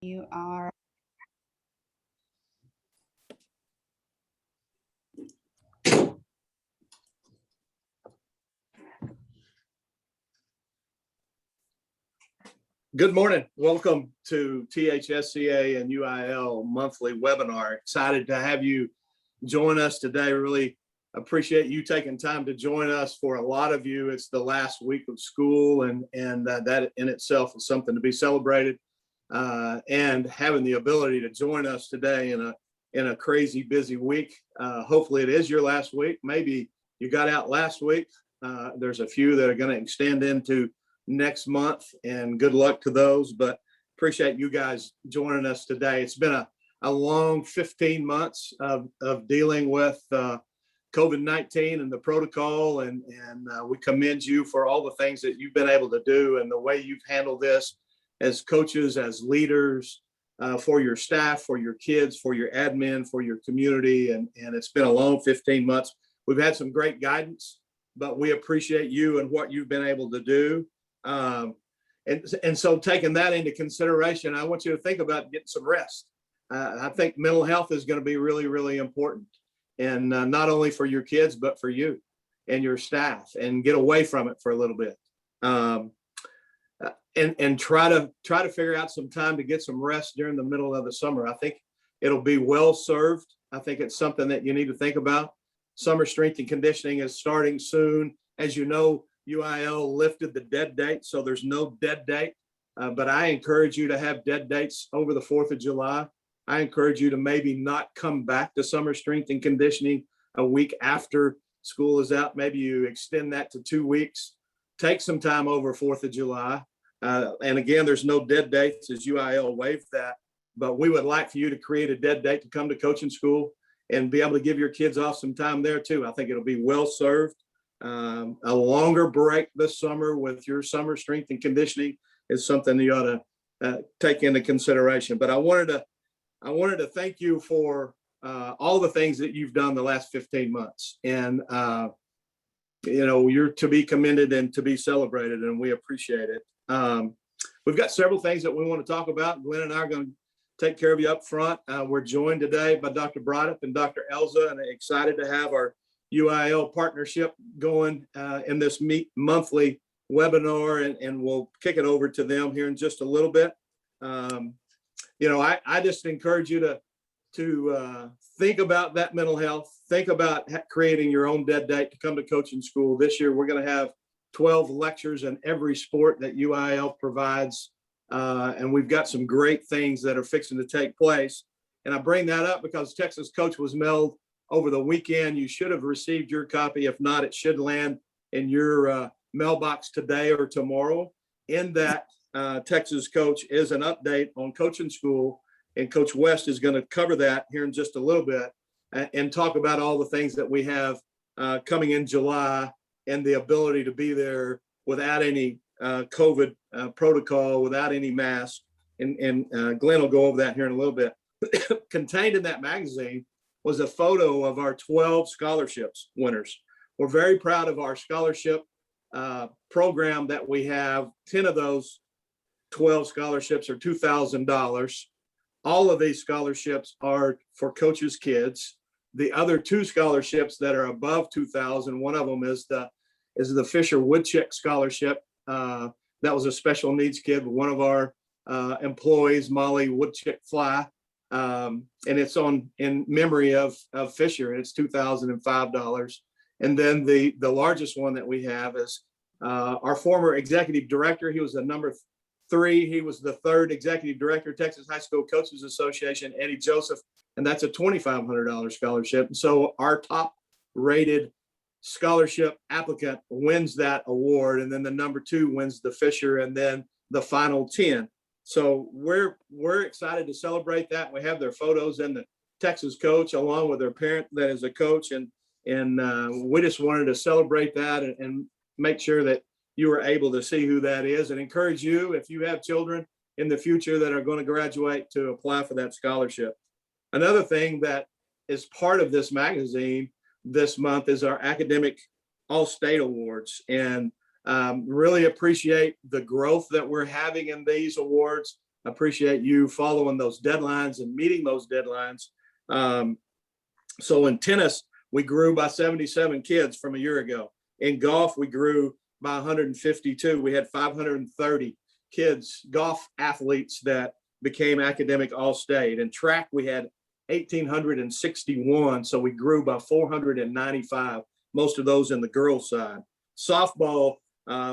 You are. Good morning. Welcome to THSCA and UIL monthly webinar. Excited to have you join us today. Really appreciate you taking time to join us. For a lot of you, it's the last week of school, and that in itself is something to be celebrated. And having the ability to join us today in a crazy busy week. Hopefully it is your last week. Maybe you got out last week. There's a few that are going to extend into next month, and good luck to those, but appreciate you guys joining us today. It's been a long 15 months of dealing with COVID-19 and the protocol, and we commend you for all the things that you've been able to do and the way you've handled this as coaches, as leaders, for your staff, for your kids, for your admin, for your community, and it's been a long 15 months. We've had some great guidance, but we appreciate you and what you've been able to do. And so taking that into consideration, I want you to think about getting some rest. I think mental health is going to be really, really important, and not only for your kids, but for you and your staff, and get away from it for a little bit. And try to figure out some time to get some rest during the middle of the summer. I think it'll be well served. I think it's something that you need to think about. Summer strength and conditioning is starting soon. As you know, UIL lifted the dead date, so there's no dead date, but I encourage you to have dead dates over the 4th of July. I encourage you to maybe not come back to summer strength and conditioning a week after school is out. Maybe you extend that to 2 weeks. Take some time over 4th of July. And again, there's no dead dates as UIL waived that, but we would like for you to create a dead date to come to coaching school and be able to give your kids off some time there too. I think it'll be well served. A longer break this summer with your summer strength and conditioning is something you ought to take into consideration. But I wanted to thank you for all the things that you've done the last 15 months. And you're to be commended and to be celebrated, and we appreciate it. We've got several things that we want to talk about. Glenn and I are going to take care of you up front. We're joined today by Dr. Broddup and Dr. Elza, and excited to have our UIL partnership going in this monthly webinar, and we'll kick it over to them here in just a little bit. I just encourage you to think about that mental health, think about creating your own dead date to come to coaching school. This year, we're going to have 12 lectures in every sport that UIL provides, and we've got some great things that are fixing to take place. And I bring that up because Texas Coach was mailed over the weekend. You should have received your copy. If not, it should land in your mailbox today or tomorrow. In that, Texas Coach is an update on coaching school, and Coach West is going to cover that here in just a little bit and talk about all the things that we have coming in July, and the ability to be there without any COVID protocol, without any mask. And Glenn will go over that here in a little bit. Contained in that magazine was a photo of our 12 scholarships winners. We're very proud of our scholarship program that we have. 10 of those 12 scholarships are $2,000. All of these scholarships are for coaches' kids. The other 2 scholarships that are above $2,000, one of them is the Fisher Woodchick Scholarship. That was a special needs kid with one of our employees, Molly Woodchick Fly. And it's in memory of Fisher, and it's $2,005. And then the largest one that we have is our former executive director. He was the number 3. He was the 3rd executive director, Texas High School Coaches Association, Eddie Joseph, and that's a $2,500 scholarship. So our top rated scholarship applicant wins that award, and then the number 2 wins the Fisher, and then the final 10. So we're excited to celebrate that. We have their photos in the Texas Coach along with their parent that is a coach, and we just wanted to celebrate that and make sure that you were able to see who that is, and encourage you, if you have children in the future that are going to graduate, to apply for that scholarship. Another thing that is part of this magazine this month is our academic All-State Awards, and really appreciate the growth that we're having in these awards. appreciate you following those deadlines and meeting those deadlines. So in tennis, we grew by 77 kids from a year ago. In golf, we grew by 152. We had 530 kids, golf athletes, that became academic all-state. In track, we had 1,861. So we grew by 495, most of those in the girls' side. Softball,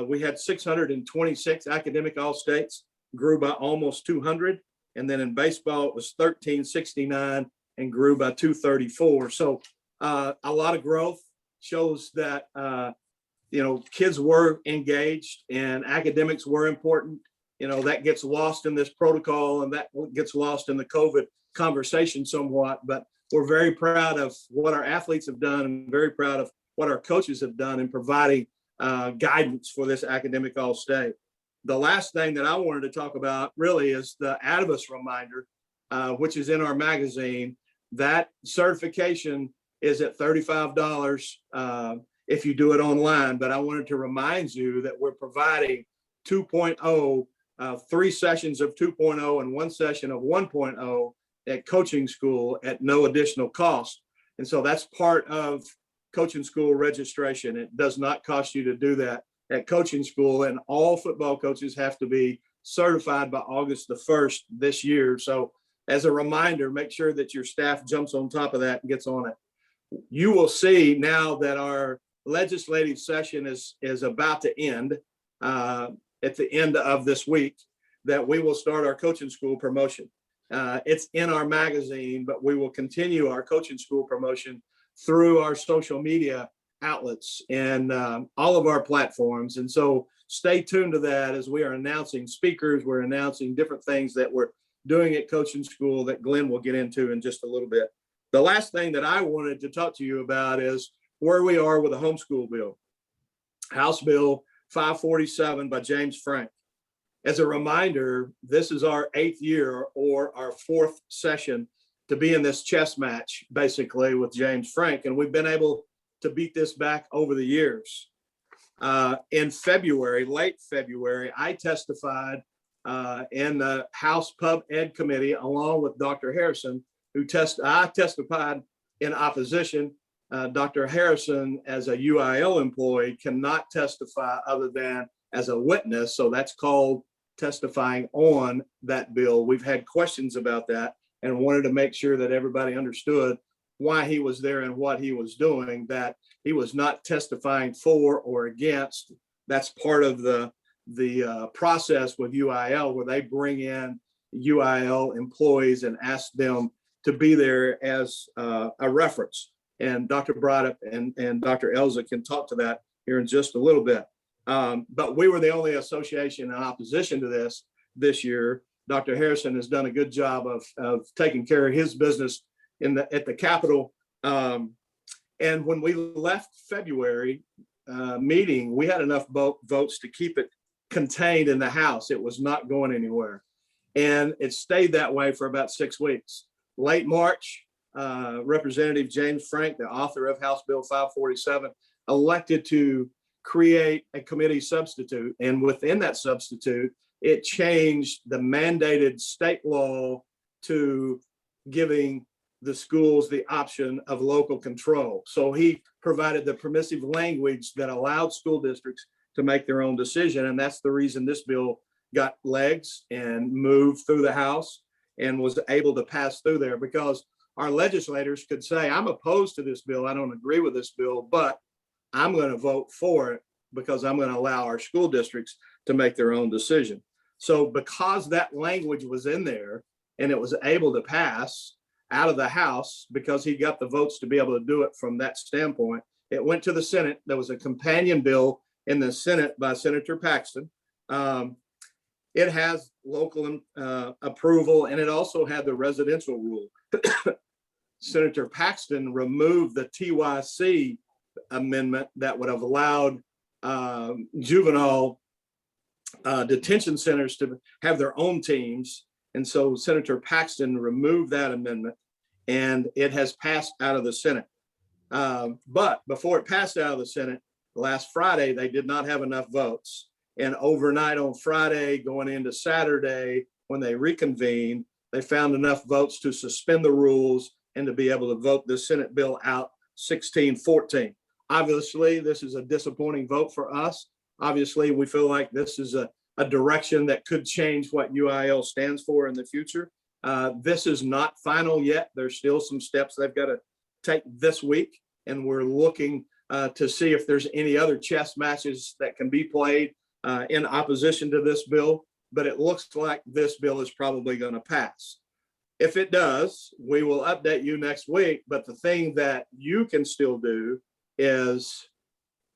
we had 626 academic all-states, grew by almost 200. And then in baseball, it was 1,369 and grew by 234. So a lot of growth shows that, kids were engaged and academics were important. That gets lost in this protocol and that gets lost in the COVID conversation somewhat, but we're very proud of what our athletes have done and very proud of what our coaches have done in providing guidance for this academic all-state. The last thing that I wanted to talk about really is the Adibus reminder, which is in our magazine. That certification is at $35 if you do it online, but I wanted to remind you that we're providing 2.0, 3 sessions of 2.0 and 1 session of 1.0 at coaching school at no additional cost. And so that's part of coaching school registration. It does not cost you to do that at coaching school, and all football coaches have to be certified by August the 1st this year. So as a reminder, make sure that your staff jumps on top of that and gets on it. You will see now that our legislative session is about to end at the end of this week, that we will start our coaching school promotion. It's in our magazine, but we will continue our coaching school promotion through our social media outlets and all of our platforms. And so stay tuned to that as we are announcing speakers. We're announcing different things that we're doing at coaching school that Glenn will get into in just a little bit. The last thing that I wanted to talk to you about is where we are with the homeschool bill. House Bill 547 by James Frank. As a reminder, this is our 8th year or our 4th session to be in this chess match, basically, with James Frank. And we've been able to beat this back over the years. In February, late February, I testified in the House Pub Ed Committee along with Dr. Harrison, I testified in opposition. Dr. Harrison, as a UIL employee, cannot testify other than as a witness. So that's called testifying on that bill. We've had questions about that and wanted to make sure that everybody understood why he was there and what he was doing, that he was not testifying for or against. That's part of the process with UIL, where they bring in UIL employees and ask them to be there as a reference. And Dr. Brodop and Dr. Elza can talk to that here in just a little bit. But we were the only association in opposition to this year. Dr. Harrison has done a good job of taking care of his business at the Capitol. And when we left February meeting, we had enough votes to keep it contained in the House. It was not going anywhere. And it stayed that way for about 6 weeks. Late March, Representative James Frank, the author of House Bill 547, elected to create a committee substitute. And within that substitute, it changed the mandated state law to giving the schools the option of local control. So he provided the permissive language that allowed school districts to make their own decision. And that's the reason this bill got legs and moved through the House and was able to pass through there, because our legislators could say, I'm opposed to this bill, I don't agree with this bill, but I'm going to vote for it because I'm going to allow our school districts to make their own decision. So because that language was in there and it was able to pass out of the House, because he got the votes to be able to do it from that standpoint, it went to the Senate. There was a companion bill in the Senate by Senator Paxton. It has local approval, and it also had the residential rule. Senator Paxton removed the TYC amendment that would have allowed juvenile detention centers to have their own teams. And so Senator Paxton removed that amendment, and it has passed out of the Senate. But before it passed out of the Senate, last Friday, they did not have enough votes. And overnight on Friday, going into Saturday, when they reconvened, they found enough votes to suspend the rules and to be able to vote the Senate bill out 16-14. Obviously, this is a disappointing vote for us. Obviously, we feel like this is a direction that could change what UIL stands for in the future. This is not final yet. There's still some steps they've got to take this week, and we're looking to see if there's any other chess matches that can be played in opposition to this bill, but it looks like this bill is probably going to pass. If it does, we will update you next week, but the thing that you can still do is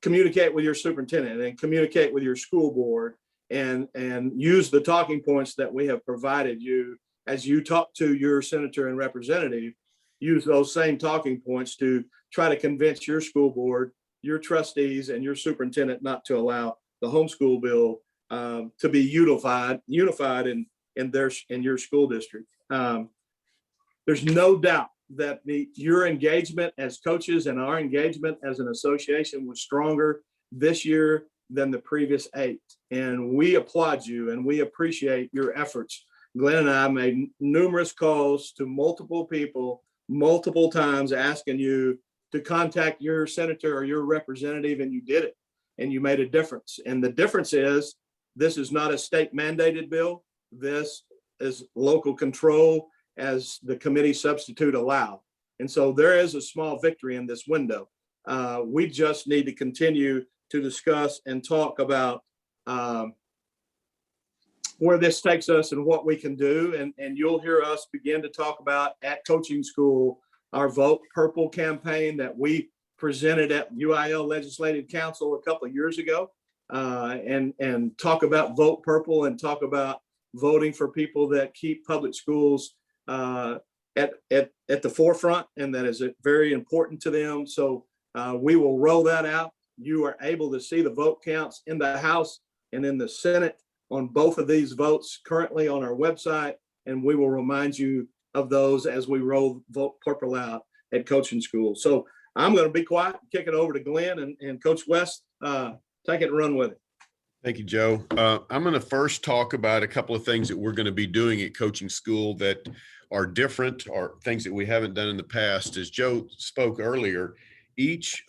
communicate with your superintendent and communicate with your school board and use the talking points that we have provided you as you talk to your senator and representative. Use those same talking points to try to convince your school board, your trustees, and your superintendent not to allow the homeschool bill to be unified in your school district. There's no doubt that your engagement as coaches and our engagement as an association was stronger this year than the previous 8. And we applaud you and we appreciate your efforts. Glenn and I made numerous calls to multiple people, multiple times, asking you to contact your senator or your representative, and you did it, and you made a difference. And the difference is this is not a state mandated bill. This is local control as the committee substitute allowed. And so there is a small victory in this window. We just need to continue to discuss and talk about where this takes us and what we can do. And you'll hear us begin to talk about at coaching school, our Vote Purple campaign that we presented at UIL Legislative Council a couple of years ago, and talk about Vote Purple and talk about voting for people that keep public schools at the forefront, and that is very important to them. So we will roll that out. You are able to see the vote counts in the House and in the Senate on both of these votes currently on our website, and we will remind you of those as we roll Vote Purple out at coaching school. So I'm going to be quiet, kick it over to Glenn and Coach West. Take it and run with it. Thank you, Joe. I'm going to first talk about a couple of things that we're going to be doing at coaching school that are different, or things that we haven't done in the past. As Joe spoke earlier, each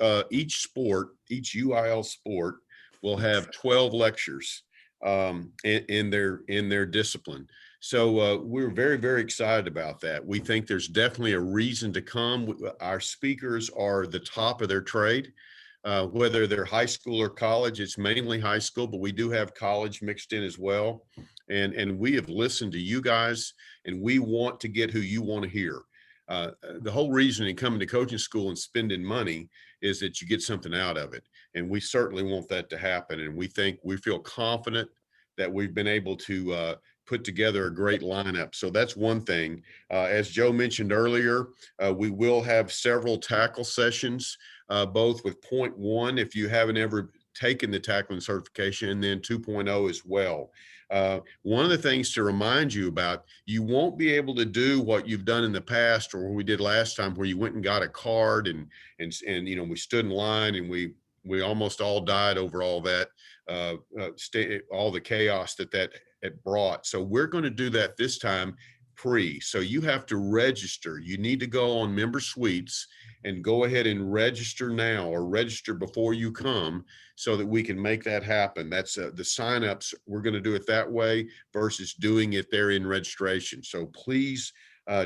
sport, each UIL sport will have 12 lectures in their discipline. So we're very, very excited about that. We think there's definitely a reason to come. Our speakers are the top of their trade. Whether they're high school or college, it's mainly high school, but we do have college mixed in as well. And we have listened to you guys, and we want to get who you want to hear. The whole reason in coming to coaching school and spending money is that you get something out of it. And we certainly want that to happen. And we feel confident that we've been able to put together a great lineup. So that's one thing. As Joe mentioned earlier, we will have several tackle sessions, both with point 1, if you haven't ever taken the tackling certification, and then 2.0 as well. One of the things to remind you about, you won't be able to do what you've done in the past, or what we did last time, where you went and got a card and you know, we stood in line and we almost all died over all that, all the chaos that it brought. So we're going to do that this time so you have to register. You need to go on Member Suites and go ahead and register now, or register before you come, so that we can make that happen. That's the signups. We're going to do it that way versus doing it there in registration. So please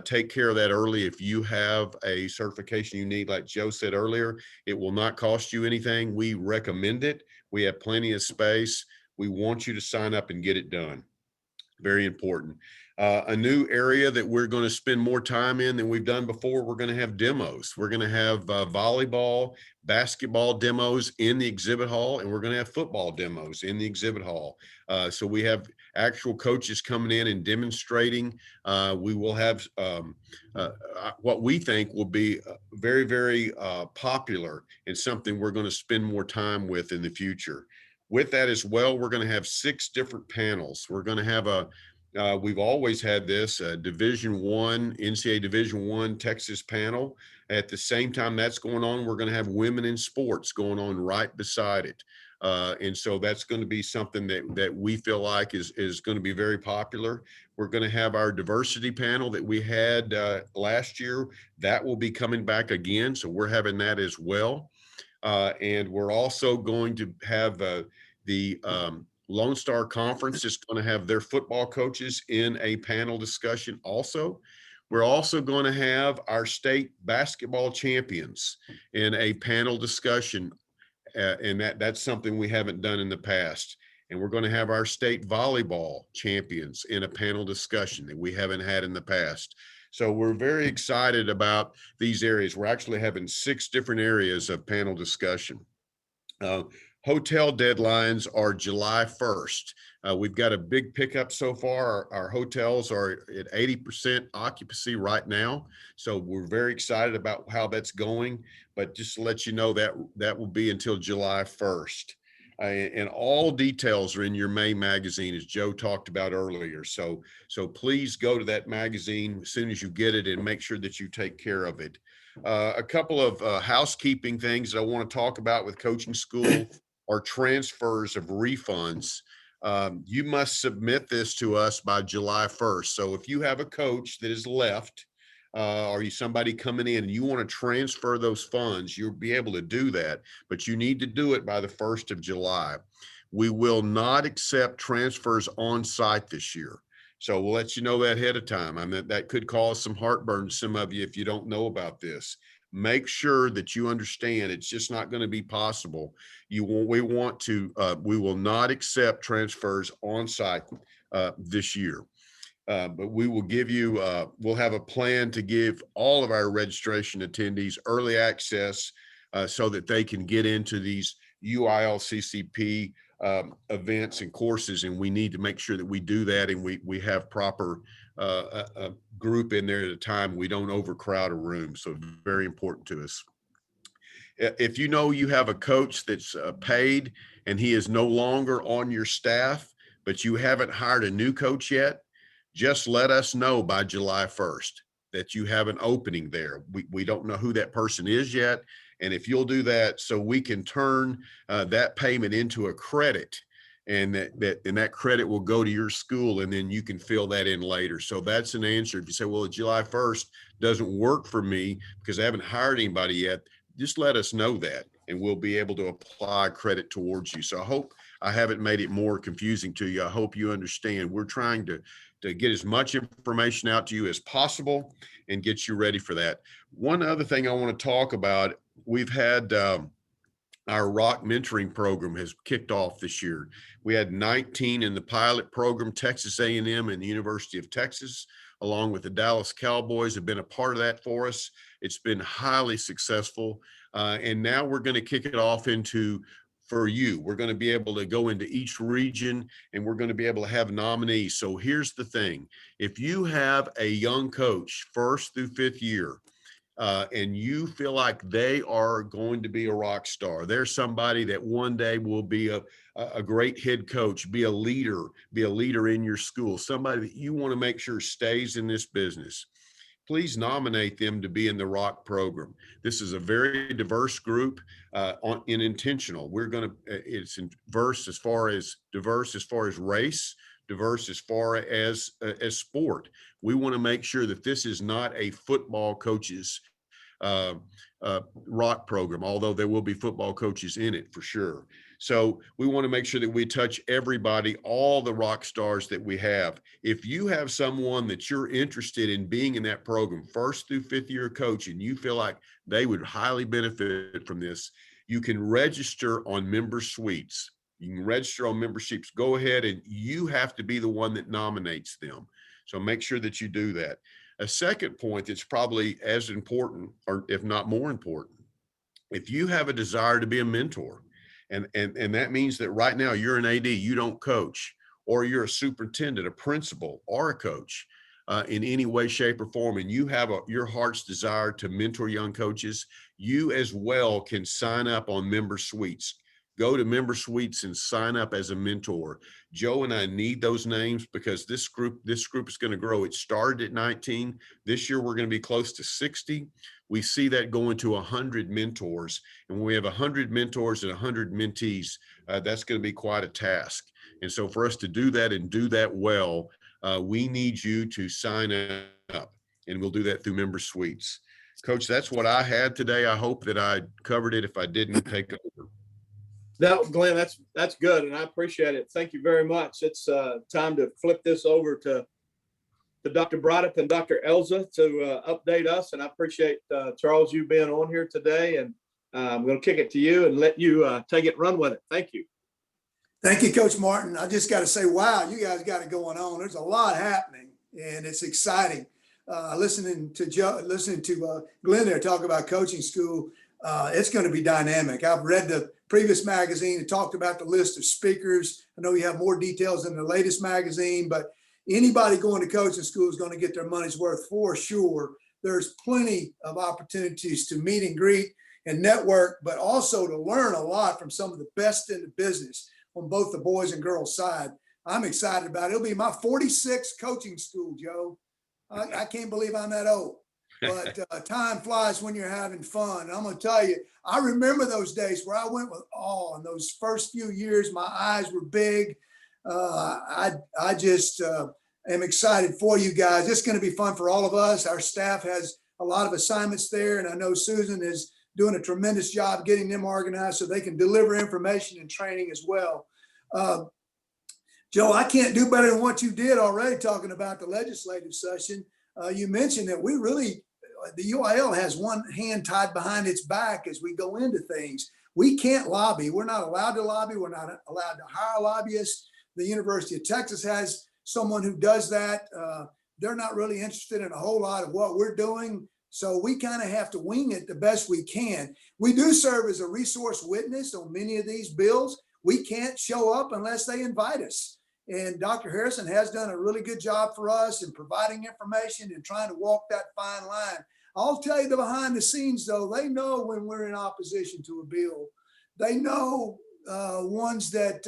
take care of that early. If you have a certification you need, like Joe said earlier, it will not cost you anything. We recommend it. We have plenty of space. We want you to sign up and get it done. Very important. A new area that we're going to spend more time in than we've done before, we're going to have demos. We're going to have volleyball, basketball demos in the exhibit hall, and we're going to have football demos in the exhibit hall. So we have actual coaches coming in and demonstrating. We will have what we think will be very, very popular, and something we're going to spend more time with in the future. With that as well, we're going to have 6 different panels. We're going to have we've always had this Division I, NCAA Division I Texas panel. At the same time that's going on, we're going to have women in sports going on right beside it. And so that's going to be something that we feel like is going to be very popular. We're going to have our diversity panel that we had last year. That will be coming back again. So we're having that as well. And we're also going to have the Lone Star Conference is going to have their football coaches in a panel discussion also. We're also going to have our state basketball champions in a panel discussion, and that's something we haven't done in the past. And we're going to have our state volleyball champions in a panel discussion that we haven't had in the past. So we're very excited about these areas. We're actually having 6 different areas of panel discussion. Hotel deadlines are July 1st. We've got a big pickup so far. Our hotels are at 80% occupancy right now. So we're very excited about how that's going. But just to let you know, that will be until July 1st. And all details are in your May magazine, as Joe talked about earlier. So please go to that magazine as soon as you get it and make sure that you take care of it. A couple of housekeeping things that I want to talk about with coaching school are transfers of refunds. You must submit this to us by July 1st. So if you have a coach that is left, or you somebody coming in and you want to transfer those funds, you'll be able to do that, but you need to do it by the 1st of July. We will not accept transfers on site this year. So we'll let you know that ahead of time. I mean, that could cause some heartburn to some of you if you don't know about this. Make sure that you understand it's just not going to be possible. We will not accept transfers on site this year. But we will give you, we'll have a plan to give all of our registration attendees early access so that they can get into these UIL THSCA events and courses. And we need to make sure that we do that and we have proper group in there at a time. We don't overcrowd a room. So very important to us. If you know you have a coach that's paid and he is no longer on your staff, but you haven't hired a new coach yet, just let us know by July 1st that you have an opening there. We don't know who that person is yet. And if you'll do that, so we can turn that payment into a credit, and that credit will go to your school, and then you can fill that in later. So that's an answer. If you say, well, July 1st doesn't work for me because I haven't hired anybody yet, just let us know that, and we'll be able to apply credit towards you. So I hope I haven't made it more confusing to you. I hope you understand. We're trying to get as much information out to you as possible and get you ready for that. One other thing I want to talk about, we've had our ROC mentoring program has kicked off this year. We had 19 in the pilot program. Texas A&M and the University of Texas, along with the Dallas Cowboys, have been a part of that for us. It's been highly successful. And now we're going to kick it off for you. We're going to be able to go into each region and we're going to be able to have nominees. So here's the thing. If you have a young coach 1st through 5th year, and you feel like they are going to be a rock star, they're somebody that one day will be a great head coach, be a leader in your school, somebody that you want to make sure stays in this business, please nominate them to be in the ROC program. This is a very diverse group in intentional. It's diverse as far as race, diverse as far as sport. We want to make sure that this is not a football coaches ROC program, although there will be football coaches in it for sure. So we want to make sure that we touch everybody, all the rock stars that we have. If you have someone that you're interested in being in that program, 1st through 5th year coach, and you feel like they would highly benefit from this, you can register on member suites. You can register on memberships. Go ahead, and you have to be the one that nominates them. So make sure that you do that. A second point that's probably as important, or if not more important, if you have a desire to be a mentor, and that means that right now you're an AD, you don't coach, or you're a superintendent, a principal, or a coach in any way, shape, or form, and you have your heart's desire to mentor young coaches, you as well can sign up on member suites. go to Member Suites and sign up as a mentor. Joe and I need those names because this group is going to grow. It started at 19. This year, we're going to be close to 60. We see that going to 100 mentors. And when we have 100 mentors and 100 mentees, that's going to be quite a task. And so for us to do that and do that well, we need you to sign up, and we'll do that through Member Suites. Coach, that's what I had today. I hope that I covered it. If I didn't, take over. No, Glenn, that's good, and I appreciate it. Thank you very much. It's time to flip this over to Dr. Broddick and Dr. Elza to update us, and I appreciate, Charles, you being on here today, and I'm going to kick it to you and let you take it and run with it. Thank you. Thank you, Coach Martin. I just got to say, wow, you guys got it going on. There's a lot happening, and it's exciting. Listening to Glenn there talk about coaching school, it's going to be dynamic. I've read the previous magazine and talked about the list of speakers. I know you have more details in the latest magazine, but anybody going to coaching school is going to get their money's worth for sure. There's plenty of opportunities to meet and greet and network, but also to learn a lot from some of the best in the business on both the boys and girls side. I'm excited about it. It'll be my 46th coaching school, Joe. I can't believe I'm that old, but time flies when you're having fun. And I'm going to tell you, I remember those days where I went with awe. In those first few years, my eyes were big. I just am excited for you guys. It's going to be fun for all of us. Our staff has a lot of assignments there, and I know Susan is doing a tremendous job getting them organized so they can deliver information and training as well. Joe, I can't do better than what you did already talking about the legislative session. You mentioned that the UIL has one hand tied behind its back as we go into things. We can't lobby. We're not allowed to lobby. We're not allowed to hire lobbyists. The University of Texas has someone who does that. They're not really interested in a whole lot of what we're doing. So we kind of have to wing it the best we can. We do serve as a resource witness on many of these bills. We can't show up unless they invite us. And Dr. Harrison has done a really good job for us in providing information and trying to walk that fine line. I'll tell you the behind the scenes, though, they know when we're in opposition to a bill. They know ones that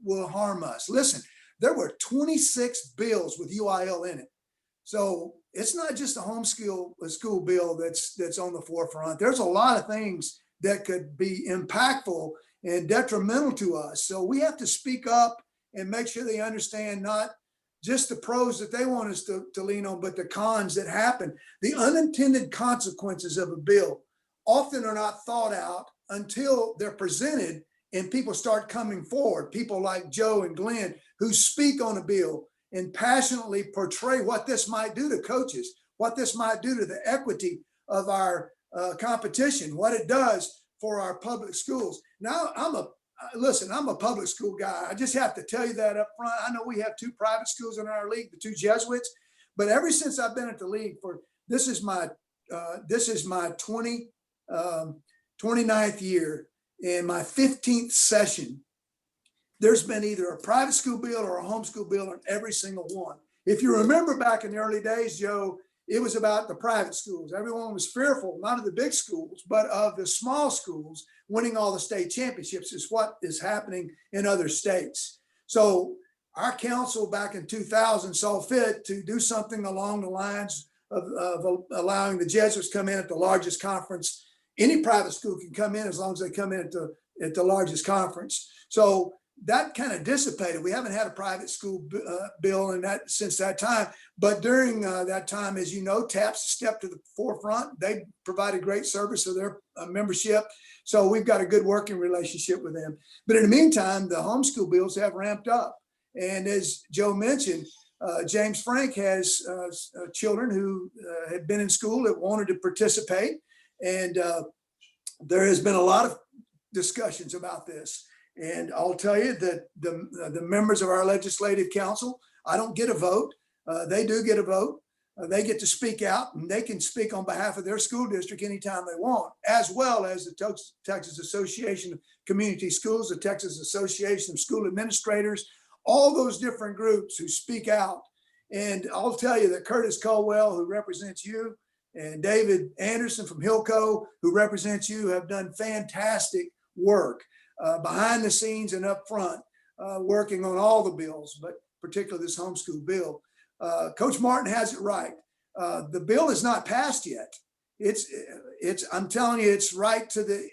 will harm us. Listen, there were 26 bills with UIL in it. So it's not just a school bill that's on the forefront. There's a lot of things that could be impactful and detrimental to us. So we have to speak up and make sure they understand not just the pros that they want us to lean on, but the cons that happen. The unintended consequences of a bill often are not thought out until they're presented and people start coming forward. People like Joe and Glenn who speak on a bill and passionately portray what this might do to coaches, what this might do to the equity of our competition, what it does for our public schools. Now, I'm a public school guy. I just have to tell you that up front. I know we have two private schools in our league, the two Jesuits, but ever since I've been at the league this is my 29th year and my 15th session, there's been either a private school bill or a homeschool bill on every single one. If you remember back in the early days, Joe, it was about the private schools. Everyone was fearful, not of the big schools, but of the small schools winning all the state championships is what is happening in other states. So our council back in 2000 saw fit to do something along the lines of allowing the Jesuits come in at the largest conference. Any private school can come in as long as they come in at the largest conference. So that kind of dissipated. We haven't had a private school bill since that time. But during that time, as you know, TAPS stepped to the forefront. They provided great service to their membership. So we've got a good working relationship with them. But in the meantime, the homeschool bills have ramped up. And as Joe mentioned, James Frank has children who had been in school that wanted to participate. And there has been a lot of discussions about this. And I'll tell you that the members of our legislative council, I don't get a vote. They do get a vote. They get to speak out, and they can speak on behalf of their school district anytime they want, as well as the Texas Association of Community Schools, the Texas Association of School Administrators, all those different groups who speak out. And I'll tell you that Curtis Colwell, who represents you, and David Anderson from Hillco, who represents you, have done fantastic work. behind the scenes and up front, working on all the bills, but particularly this homeschool bill. Coach Martin has it right. The bill is not passed yet. I'm telling you, it's right to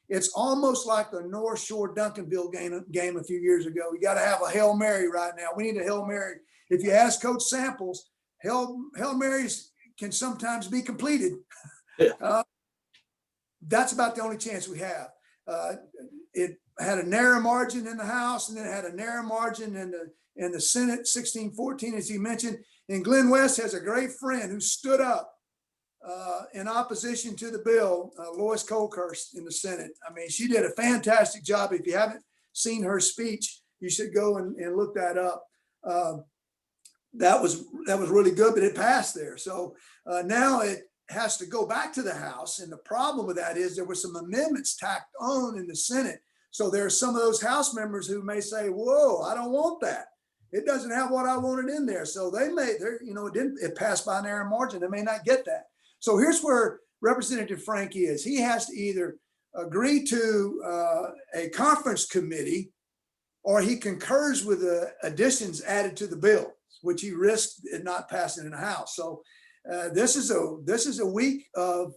it's almost like the North Shore Duncanville game a few years ago. We got to have a Hail Mary right now. We need a Hail Mary. If you ask Coach Samples, Hail Marys can sometimes be completed. That's about the only chance we have. It had a narrow margin in the House, and then it had a narrow margin in the Senate, 16-14, as he mentioned. And Glenn West has a great friend who stood up in opposition to the bill, Lois Colkhurst in the Senate. I mean, she did a fantastic job. If you haven't seen her speech, you should go and look that up. That was really good, but it passed there. So now it has to go back to the House. And the problem with that is there were some amendments tacked on in the Senate. So there are some of those House members who may say, whoa, I don't want that. It doesn't have what I wanted in there. So it passed by an narrow margin. They may not get that. So here's where Representative Frank is. He has to either agree to a conference committee, or he concurs with the additions added to the bill, which he risked it not passing in the House. So this is a week of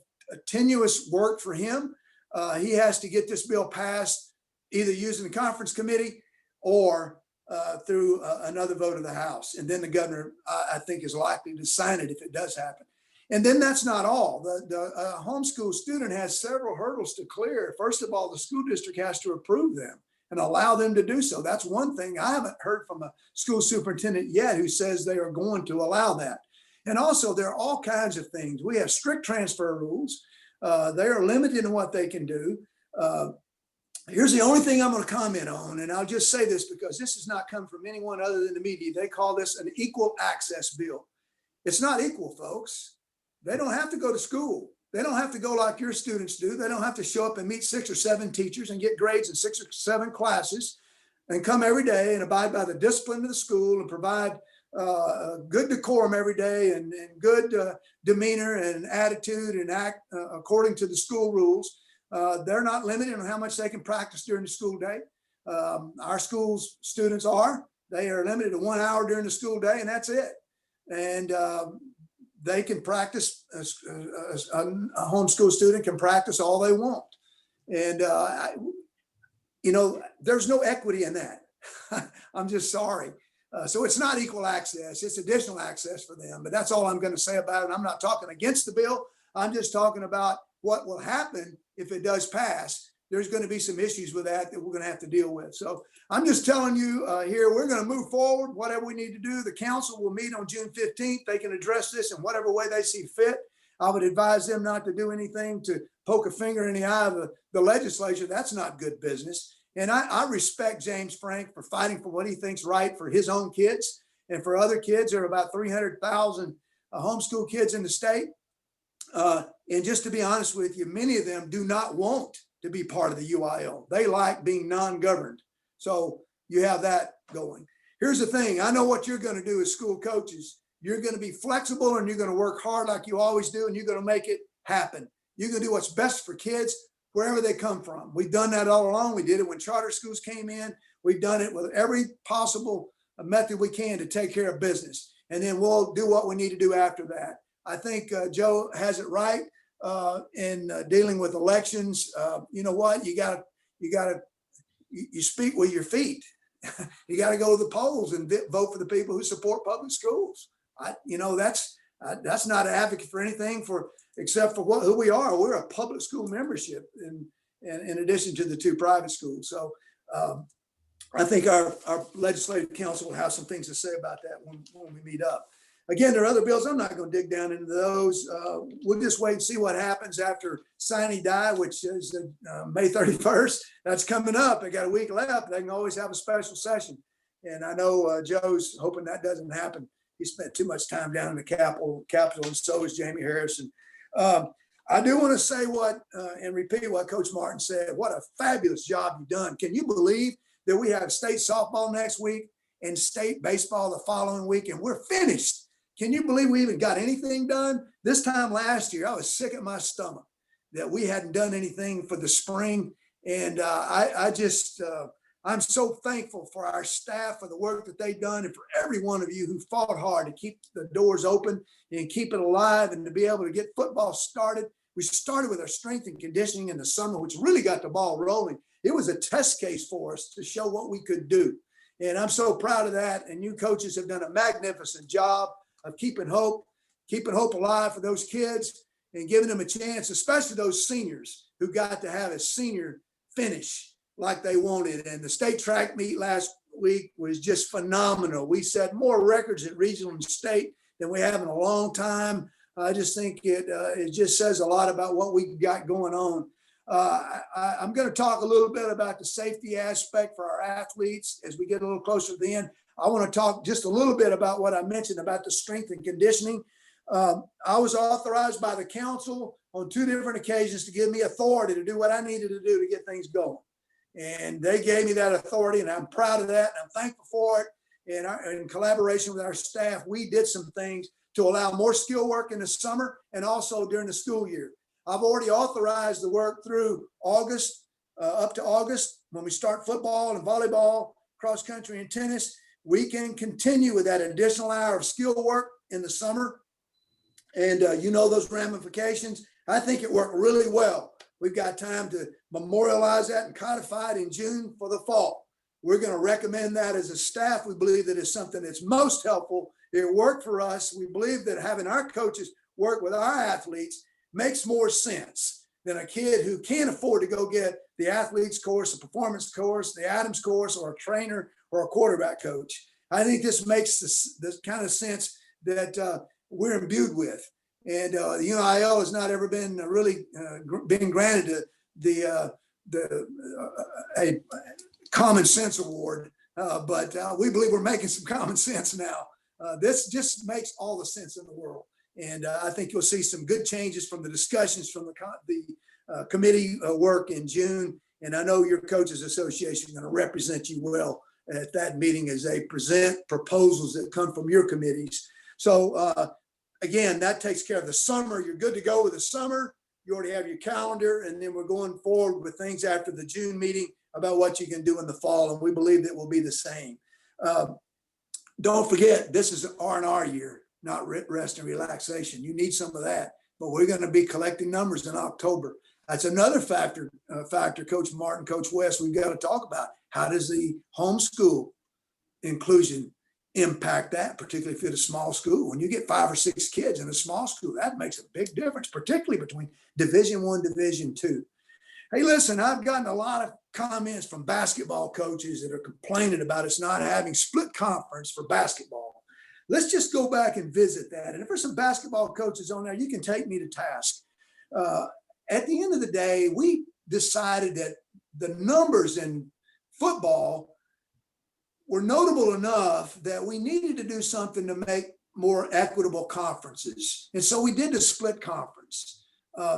tenuous work for him. He has to get this bill passed either using the conference committee or through another vote of the House. And then the governor, I think, is likely to sign it if it does happen. And then that's not all. The homeschool student has several hurdles to clear. First of all, the school district has to approve them and allow them to do so. That's one thing. I haven't heard from a school superintendent yet who says they are going to allow that. And also, there are all kinds of things. We have strict transfer rules. They are limited in what they can do. Here's the only thing I'm going to comment on, and I'll just say this because this has not come from anyone other than the media. They call this an equal access bill. It's not equal, folks. They don't have to go to school. They don't have to go like your students do. They don't have to show up and meet 6 or 7 teachers and get grades in 6 or 7 classes and come every day and abide by the discipline of the school and provide good decorum every day and good demeanor and attitude and act according to the school rules. They're not limited on how much they can practice during the school day. Our school's students they are limited to 1 hour during the school day, and that's it. And they can practice, a homeschool student can practice all they want. And, there's no equity in that. I'm just sorry. So it's not equal access, it's additional access for them. But that's all I'm going to say about it. I'm not talking against the bill. I'm just talking about what will happen if it does pass. There's going to be some issues with that we're going to have to deal with. So I'm just telling you here, we're going to move forward, whatever we need to do. The council will meet on June 15th. They can address this in whatever way they see fit. I would advise them not to do anything to poke a finger in the eye of the legislature. That's not good business. And I respect James Frank for fighting for what he thinks right for his own kids and for other kids. There are about 300,000 homeschool kids in the state. And just to be honest with you, many of them do not want to be part of the UIL. They like being non-governed. So you have that going. Here's the thing. I know what you're going to do as school coaches. You're going to be flexible and you're going to work hard like you always do, and you're going to make it happen. You're going to do what's best for kids wherever they come from. We've done that all along. We did it when charter schools came in. We've done it with every possible method we can to take care of business. And then we'll do what we need to do after that. I think Joe has it right in dealing with elections. You know what? You speak with your feet. You got to go to the polls and vote for the people who support public schools. That's not an advocate for anything except for who we are. We're a public school membership in addition to the 2 private schools. So I think our legislative council will have some things to say about that when we meet up. Again, there are other bills. I'm not going to dig down into those. We'll just wait and see what happens after sine die, which is May 31st. That's coming up. They got a week left. They can always have a special session. And I know Joe's hoping that doesn't happen. He spent too much time down in the Capitol, and so is Jamie Harrison. I do want to say and repeat what Coach Martin said. What a fabulous job you've done. Can you believe that we have state softball next week and state baseball the following week, and we're finished? Can you believe we even got anything done? This time last year, I was sick at my stomach that we hadn't done anything for the spring And I'm so thankful for our staff, for the work that they've done, and for every one of you who fought hard to keep the doors open and keep it alive and to be able to get football started. We started with our strength and conditioning in the summer, which really got the ball rolling. It was a test case for us to show what we could do. And I'm so proud of that. And you coaches have done a magnificent job of keeping hope alive for those kids and giving them a chance, especially those seniors who got to have a senior finish like they wanted. And the state track meet last week was just phenomenal. We set more records at regional and state than we have in a long time. I just think it just says a lot about what we got going on. I'm going to talk a little bit about the safety aspect for our athletes as we get a little closer to the end. I want to talk just a little bit about what I mentioned about the strength and conditioning. I was authorized by the council on 2 different occasions to give me authority to do what I needed to do to get things going. And they gave me that authority, and I'm proud of that, and I'm thankful for it. And in collaboration with our staff, we did some things to allow more skill work in the summer and also during the school year. I've already authorized the work through August, up to August, when we start football and volleyball, cross country and tennis. We can continue with that additional hour of skill work in the summer. And those ramifications. I think it worked really well. We've got time to memorialize that and codify it in June for the fall. We're going to recommend that as a staff. We believe that it's something that's most helpful. It worked for us. We believe that having our coaches work with our athletes makes more sense than a kid who can't afford to go get the athletes course, the performance course, the Adams course, or a trainer or a quarterback coach. I think this makes this kind of sense that we're imbued with. And the UIL has not ever been really been granted a common sense award, but we believe we're making some common sense now. This just makes all the sense in the world. And I think you'll see some good changes from the discussions from the committee work in June. And I know your Coaches Association is going to represent you well at that meeting as they present proposals that come from your committees. So again, that takes care of the summer. You're good to go with the summer. You already have your calendar, and then we're going forward with things after the June meeting about what you can do in the fall, and we believe that will be the same. Don't forget, this is R&R year, not rest and relaxation. You need some of that, but we're going to be collecting numbers in October. That's another factor, Coach Martin, Coach West, we've got to talk about. How does the homeschool inclusion impact that, particularly if you're at a small school? When you get 5 or 6 kids in a small school, that makes a big difference, particularly between Division I, Division II. Hey, listen, I've gotten a lot of comments from basketball coaches that are complaining about us not having split conference for basketball. Let's just go back and visit that. And if there's some basketball coaches on there, you can take me to task. At the end of the day, we decided that the numbers in football were notable enough that we needed to do something to make more equitable conferences. And so we did the split conference.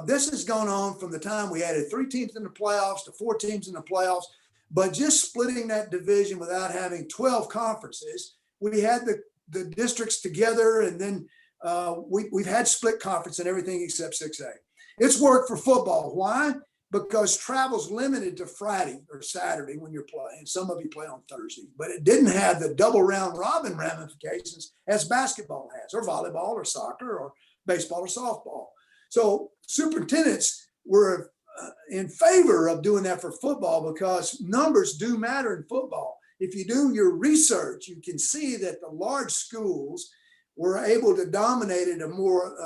This has gone on from the time we added 3 teams in the playoffs to 4 teams in the playoffs, but just splitting that division without having 12 conferences, we had the districts together, and then we've had split conference and everything except 6A. It's worked for football. Why? Because travel's limited to Friday or Saturday when you're playing. Some of you play on Thursday, but it didn't have the double round robin ramifications as basketball has, or volleyball, or soccer, or baseball, or softball. So superintendents were in favor of doing that for football because numbers do matter in football. If you do your research, you can see that the large schools were able to dominate at a more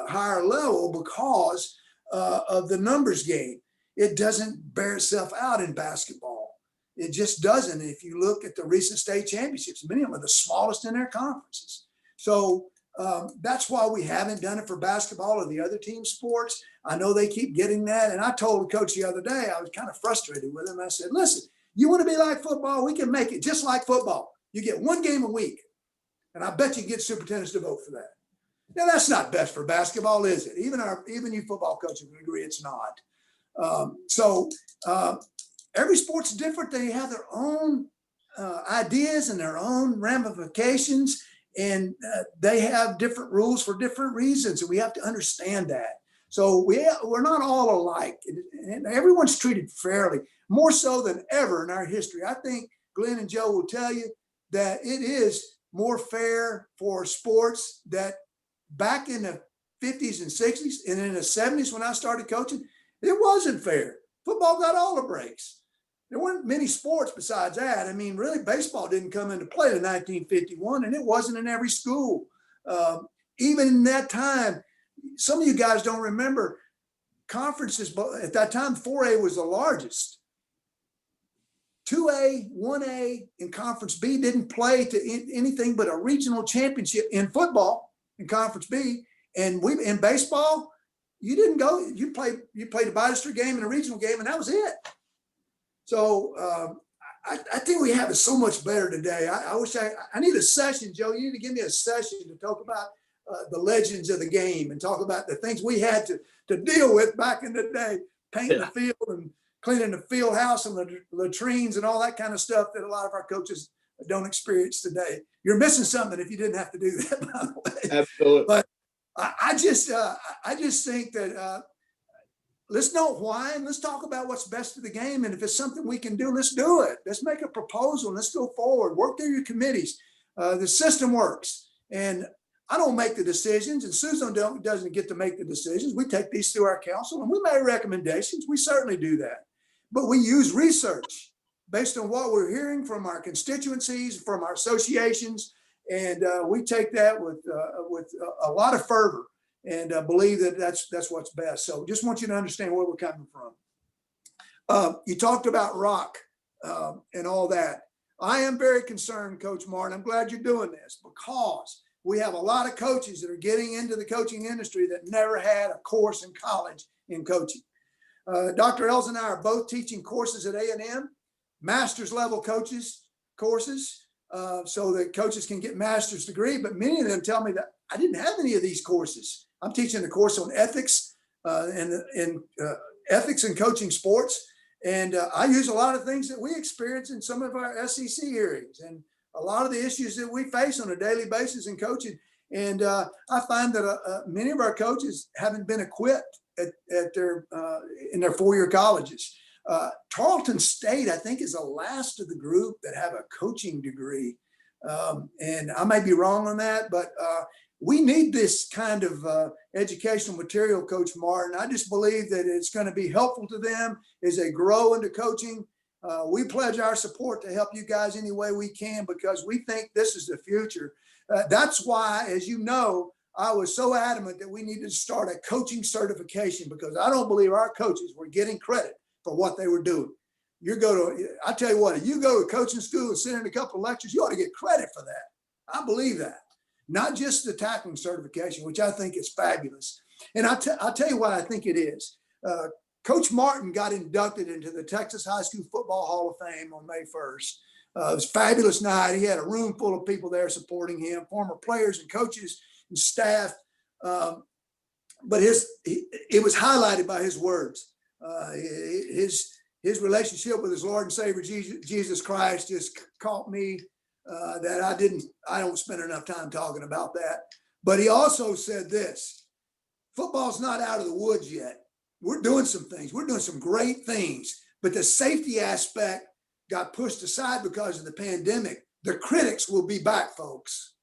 higher level because of the numbers game. It doesn't bear itself out in basketball. It just doesn't. If you look at the recent state championships, many of them are the smallest in their conferences. So that's why we haven't done it for basketball or the other team sports. I know they keep getting that. And I told the coach the other day, I was kind of frustrated with him. I said, listen, you want to be like football? We can make it just like football. You get 1 game a week. And I bet you can get superintendents to vote for that. Now, that's not best for basketball, is it? Even you football coaches would agree it's not. Every sport's different. They have their own ideas and their own ramifications, and they have different rules for different reasons. And we have to understand that. So we're not all alike, and everyone's treated fairly, more so than ever in our history. I think Glenn and Joe will tell you that it is more fair for sports that back in the 50s and 60s and in the 70s when I started coaching, it wasn't fair. Football got all the breaks. There weren't many sports besides that. I mean, really, baseball didn't come into play in 1951, and it wasn't in every school. Even in that time, some of you guys don't remember conferences, but at that time, 4A was the largest. 2A, 1A, and Conference B didn't play to anything but a regional championship in football in Conference B. And in baseball, you didn't go. You played a Baptistry game and a regional game, and that was it. So I think we have it so much better today. I wish I need a session, Joe. You need to give me a session to talk about the legends of the game and talk about the things we had to deal with back in the day, painting the field and cleaning the field house and the latrines and all that kind of stuff that a lot of our coaches don't experience today. You're missing something if you didn't have to do that, by the way. Absolutely. But I just think that let's know why and let's talk about what's best for the game. And if it's something we can do, let's do it. Let's make a proposal. Let's go forward. Work through your committees. The system works. And I don't make the decisions, and Susan doesn't get to make the decisions. We take these through our council, and we make recommendations. We certainly do that. But we use research based on what we're hearing from our constituencies, from our associations, and we take that with a lot of fervor and believe that that's what's best. So just want you to understand where we're coming from. You talked about rock and all that. I am very concerned, Coach Martin. I'm glad you're doing this because we have a lot of coaches that are getting into the coaching industry that never had a course in college in coaching. Dr. Els and I are both teaching courses at A&M, master's level courses, so that coaches can get master's degree. But many of them tell me that I didn't have any of these courses. I'm teaching a course on ethics ethics in coaching sports. And I use a lot of things that we experience in some of our SEC hearings and a lot of the issues that we face on a daily basis in coaching. And I find that many of our coaches haven't been equipped at their in their four-year colleges. Tarleton State, I think, is the last of the group that have a coaching degree. And I may be wrong on that, but we need this kind of educational material, Coach Martin. I just believe that it's going to be helpful to them as they grow into coaching. We pledge our support to help you guys any way we can because we think this is the future. That's why, as you know, I was so adamant that we needed to start a coaching certification because I don't believe our coaches were getting credit for what they were doing. I tell you what, if you go to coaching school and sit in a couple of lectures, you ought to get credit for that. I believe that. Not just the tackling certification, which I think is fabulous. And I'll tell you what I think it is. Coach Martin got inducted into the Texas High School Football Hall of Fame on May 1st. It was a fabulous night. He had a room full of people there supporting him, former players and coaches and staff. But it was highlighted by his words. His relationship with his Lord and Savior Jesus Christ just caught me that I don't spend enough time talking about that. But he also said this: football's not out of the woods yet. We're doing some things. We're doing some great things, but the safety aspect got pushed aside because of the pandemic. The critics will be back, folks.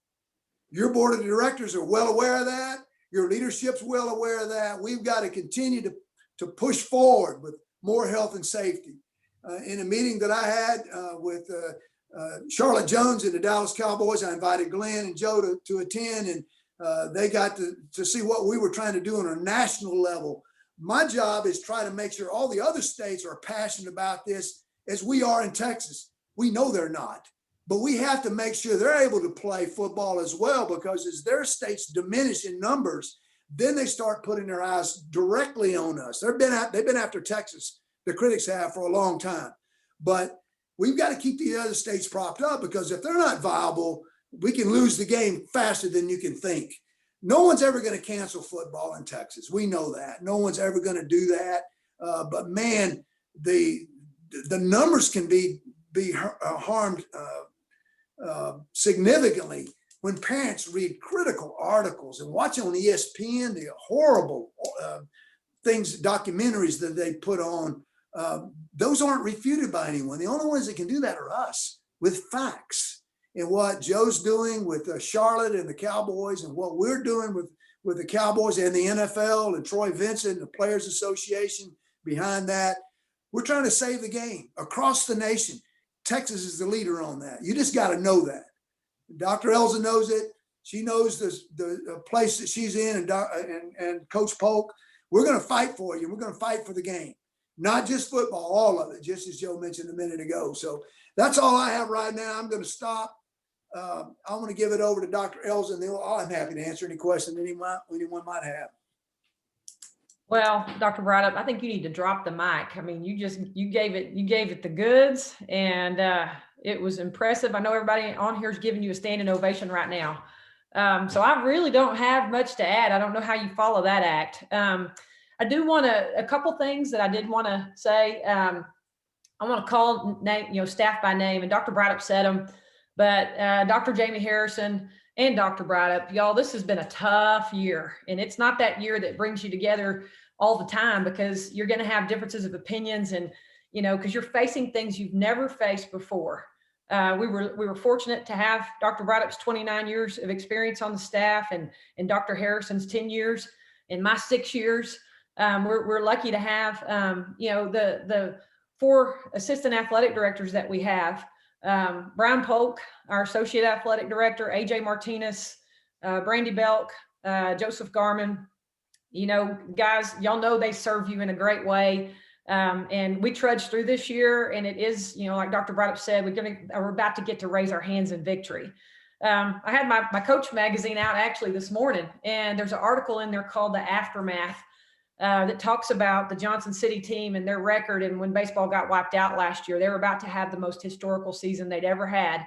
Your board of directors are well aware of that. Your leadership's well aware of that. We've got to continue to push forward with more health and safety. In a meeting that I had with Charlotte Jones and the Dallas Cowboys, I invited Glenn and Joe to attend, and they got to see what we were trying to do on a national level. My job is try to make sure all the other states are passionate about this as we are in Texas. We know they're not, but we have to make sure they're able to play football as well, because as their states diminish in numbers, then they start putting their eyes directly on us. They've been after Texas, the critics have, for a long time. But we've got to keep the other states propped up, because if they're not viable, we can lose the game faster than you can think. No one's ever going to cancel football in Texas. We know that. No one's ever going to do that. But man, the numbers can be harmed significantly when parents read critical articles and watch on ESPN the horrible things, documentaries that they put on, those aren't refuted by anyone. The only ones that can do that are us with facts. And what Joe's doing with Charlotte and the Cowboys, and what we're doing with the Cowboys and the NFL and Troy Vincent, the Players Association behind that, we're trying to save the game across the nation. Texas is the leader on that. You just got to know that. Dr. Elza knows it. She knows the place that she's in, and Coach Polk. We're going to fight for you. We're going to fight for the game, not just football, all of it, just as Joe mentioned a minute ago. So that's all I have right now. I'm going to stop. I'm going to give it over to Dr. Elza, and I'm happy to answer any questions anyone might have. Well, Dr. Braddock, I think you need to drop the mic. I mean, you gave it the goods, and it was impressive. I know everybody on here is giving you a standing ovation right now. So I really don't have much to add. I don't know how you follow that act. I do want a couple things that I did want to say. I want to call staff by name, and Dr. Braddock said them, but Dr. Jamie Harrison and Dr. Braddock, y'all, this has been a tough year, and it's not that year that brings you together all the time, because you're going to have differences of opinions, and because you're facing things you've never faced before. We were fortunate to have Dr. Braddock's 29 years of experience on the staff, and Dr. Harrison's 10 years, and my 6 years. We're lucky to have the 4 assistant athletic directors that we have. Brian Polk, our associate athletic director, AJ Martinez, Brandy Belk, Joseph Garman. Guys, y'all know they serve you in a great way. And we trudged through this year, and it is, like Dr. Braddock said, we're about to get to raise our hands in victory. I had my Coach magazine out actually this morning, and there's an article in there called The Aftermath that talks about the Johnson City team and their record. And when baseball got wiped out last year, they were about to have the most historical season they'd ever had.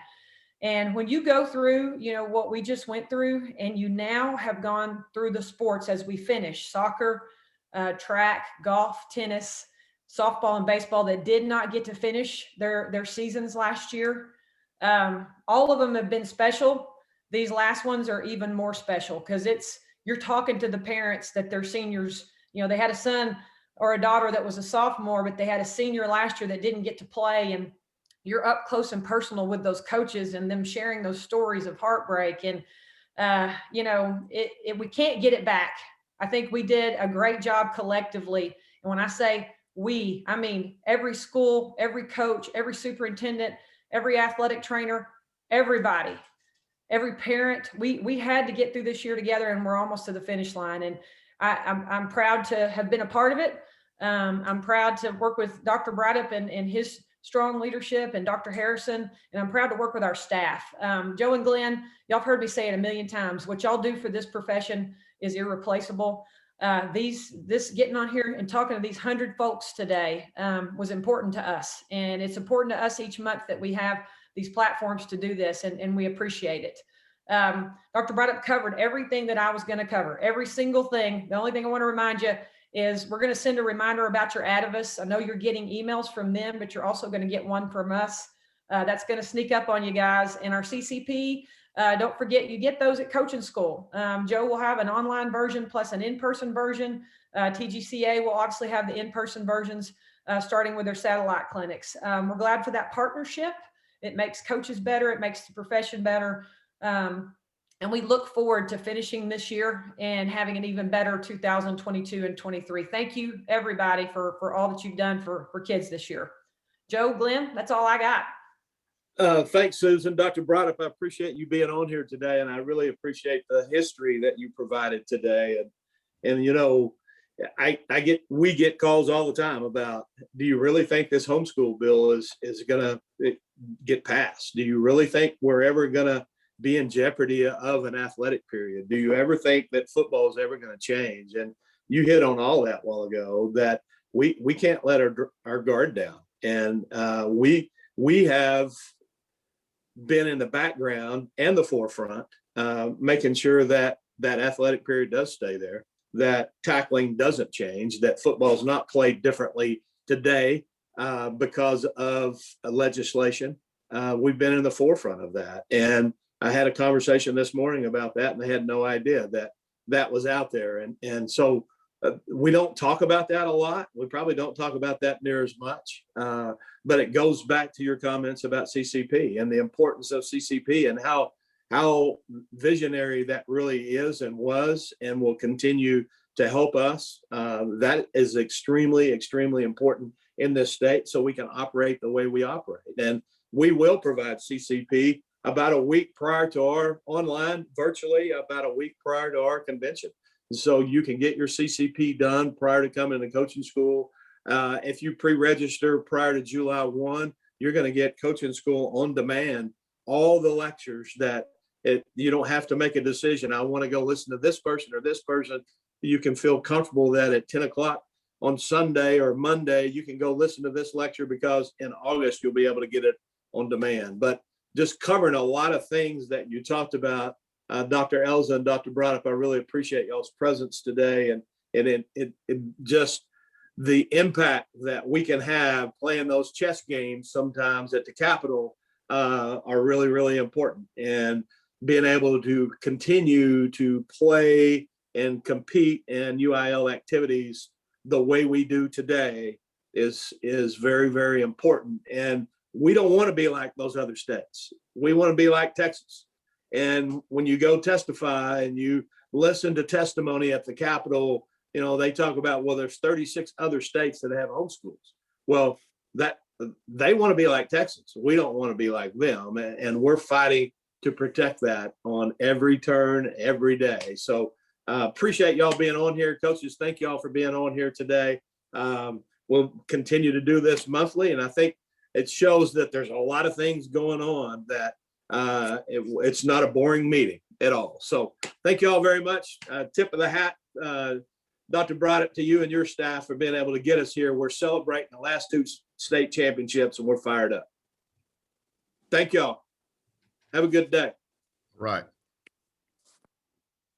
And when you go through, what we just went through, and you now have gone through the sports as we finish, soccer, track, golf, tennis, softball, and baseball that did not get to finish their seasons last year. All of them have been special. These last ones are even more special, because you're talking to the parents that their seniors, they had a son or a daughter that was a sophomore, but they had a senior last year that didn't get to play. And you're up close and personal with those coaches and them sharing those stories of heartbreak. And, we can't get it back. I think we did a great job collectively. And when I say we, I mean every school, every coach, every superintendent, every athletic trainer, everybody, every parent. We had to get through this year together, and we're almost to the finish line. And I'm proud to have been a part of it. I'm proud to work with Dr. Braddock and his strong leadership, and Dr. Harrison, and I'm proud to work with our staff. Joe and Glenn, y'all have heard me say it a million times. What y'all do for this profession is irreplaceable. This getting on here and talking to these 100 folks today was important to us, and it's important to us each month that we have these platforms to do this, and we appreciate it. Dr. Braddock covered everything that I was going to cover, every single thing. The only thing I want to remind you is we're going to send a reminder about your Atavis. I know you're getting emails from them, but you're also going to get one from us. That's going to sneak up on you guys. And our CCP, don't forget, you get those at coaching school. Joe will have an online version plus an in-person version. TGCA will obviously have the in-person versions starting with their satellite clinics. We're glad for that partnership. It makes coaches better. It makes the profession better. And we look forward to finishing this year and having an even better 2022 and 23. Thank you, everybody, for all that you've done for kids this year. Joe, Glenn, that's all I got. Thanks, Susan. Dr. Braddock, I appreciate you being on here today, and I really appreciate the history that you provided today. And we get calls all the time about, do you really think this homeschool bill is going to get passed? Do you really think we're ever going to be in jeopardy of an athletic period? Do you ever think that football is ever going to change? And you hit on all that a while ago, that we can't let our guard down. And we have been in the background and the forefront, making sure that athletic period does stay there, that tackling doesn't change, that football is not played differently today because of legislation. We've been in the forefront of that. And I had a conversation this morning about that, and they had no idea that that was out there. And so we don't talk about that a lot. We probably don't talk about that near as much, but it goes back to your comments about CCP and the importance of CCP and how visionary that really is and was and will continue to help us. That is extremely, extremely important in this state so we can operate the way we operate. And we will provide CCP about a week prior to our online, virtually about a week prior to our convention. So you can get your CCP done prior to coming to coaching school. If you pre-register prior to July 1, you're going to get coaching school on demand, all the lectures that you don't have to make a decision. I want to go listen to this person or this person. You can feel comfortable that at 10 o'clock on Sunday or Monday, you can go listen to this lecture because in August, you'll be able to get it on demand. But just covering a lot of things that you talked about, Dr. Elza and Dr. Brodop, I really appreciate y'all's presence today. And it just the impact that we can have playing those chess games sometimes at the Capitol are really, really important. And being able to continue to play and compete in UIL activities the way we do today is very, very important. And we don't want to be like those other states. We want to be like Texas. And when you go testify and you listen to testimony at the Capitol, you know, they talk about, well, there's 36 other states that have homeschools. Well, that they want to be like Texas. We don't want to be like them. And we're fighting to protect that on every turn, every day. So appreciate y'all being on here. Coaches, thank y'all for being on here today. We'll continue to do this monthly. And I think it shows that there's a lot of things going on that it's not a boring meeting at all. So thank you all very much. Tip of the hat, Dr. Brodop, to you and your staff for being able to get us here. We're celebrating the last two state championships and we're fired up. Thank y'all. Have a good day. Right.